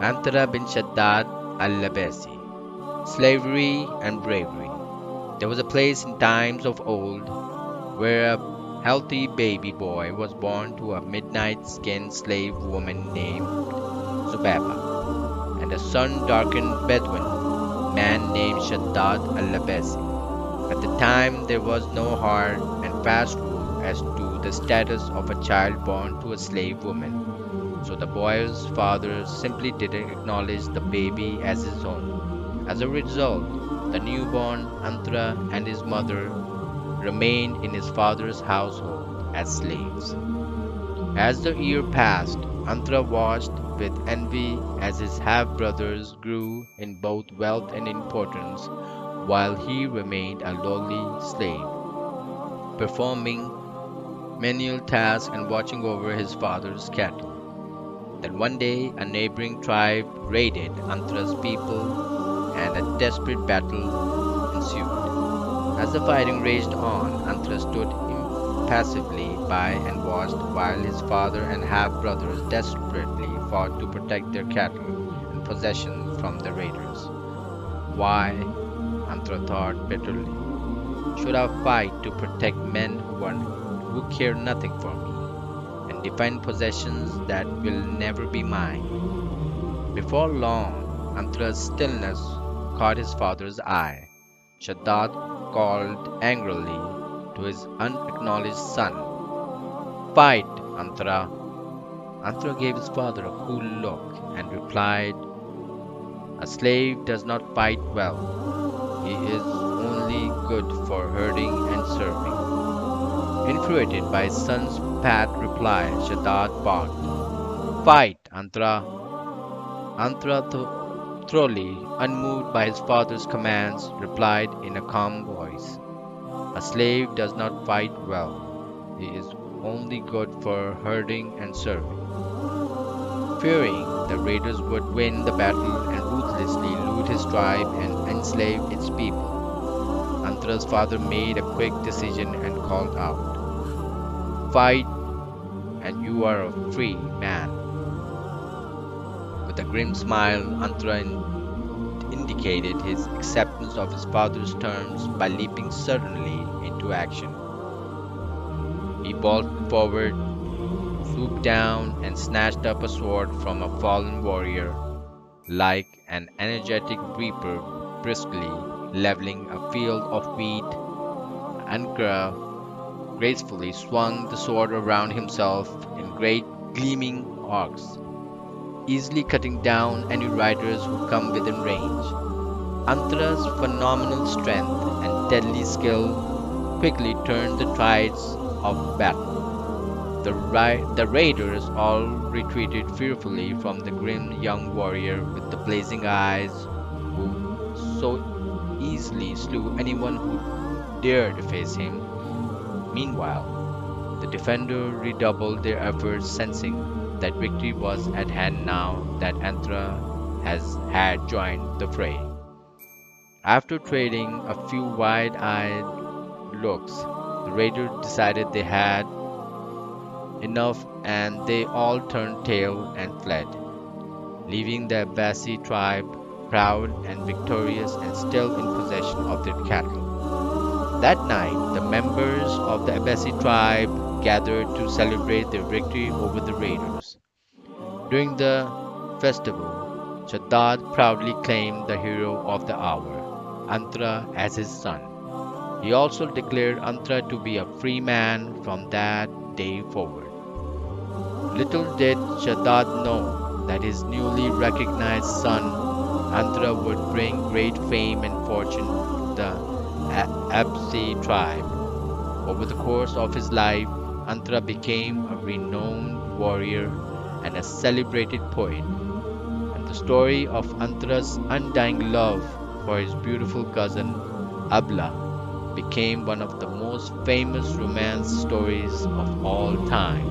Antara bin Shaddad al-Labasi. Slavery and Bravery. There was a place in times of old where a healthy baby boy was born to a midnight skinned slave woman named Zubaba, and a sun darkened Bedouin man named Shaddad al-Labasi. At the time, there was no hard and fast rule as to the status of a child born to a slave woman, so the boy's father simply didn't acknowledge the baby as his own. As a result, the newborn Antra and his mother remained in his father's household as slaves. As the year passed, Antra watched with envy as his half brothers grew in both wealth and importance, while he remained a lowly slave, performing menial tasks and watching over his father's cattle. Then one day, a neighboring tribe raided Antra's people, and a desperate battle ensued. As the fighting raged on, Antra stood impassively by and watched while his father and half brothers desperately fought to protect their cattle and possessions from the raiders. Why, Antra thought bitterly, should I fight to protect men who care nothing for me, and defend possessions that will never be mine? Before long, Antra's stillness caught his father's eye. Shaddad called angrily to his unacknowledged son, "Fight, Antra!" Antra gave his father a cool look and replied, "A slave does not fight well. He is only good for herding and serving." Infuriated by his son's pat reply, Shaddad barked, "Fight, Antra!" Antra, thoroughly unmoved by his father's commands, replied in a calm voice, "A slave does not fight well. He is only good for herding and serving." Fearing the raiders would win the battle and ruthlessly loot his tribe and enslave its people, Antra's father made a quick decision and called out, "Fight, and you are a free man." With a grim smile, Antra indicated his acceptance of his father's terms by leaping suddenly into action. He bolted forward, swooped down, and snatched up a sword from a fallen warrior, like an energetic reaper briskly leveling a field of wheat. Ankara gracefully swung the sword around himself in great gleaming arcs, easily cutting down any riders who come within range. Antara's phenomenal strength and deadly skill quickly turned the tides of battle. The raiders all retreated fearfully from the grim young warrior with the blazing eyes, who so easily slew anyone who dared face him. Meanwhile, the defender redoubled their efforts, sensing that victory was at hand now that Antra had joined the fray. After trading a few wide-eyed looks, the raiders decided they had enough, and they all turned tail and fled, leaving the Abbasi tribe proud and victorious and still in possession of their cattle. That night, the members of the Abbasi tribe gathered to celebrate their victory over the raiders. During the festival, Shaddad proudly claimed the hero of the hour, Antra, as his son. He also declared Antra to be a free man from that day forward. Little did Shaddad know that his newly recognized son, Antra, would bring great fame and fortune to the Absi tribe. Over the course of his life, Antra became a renowned warrior and a celebrated poet, and the story of Antra's undying love for his beautiful cousin, Abla, became one of the most famous romance stories of all time.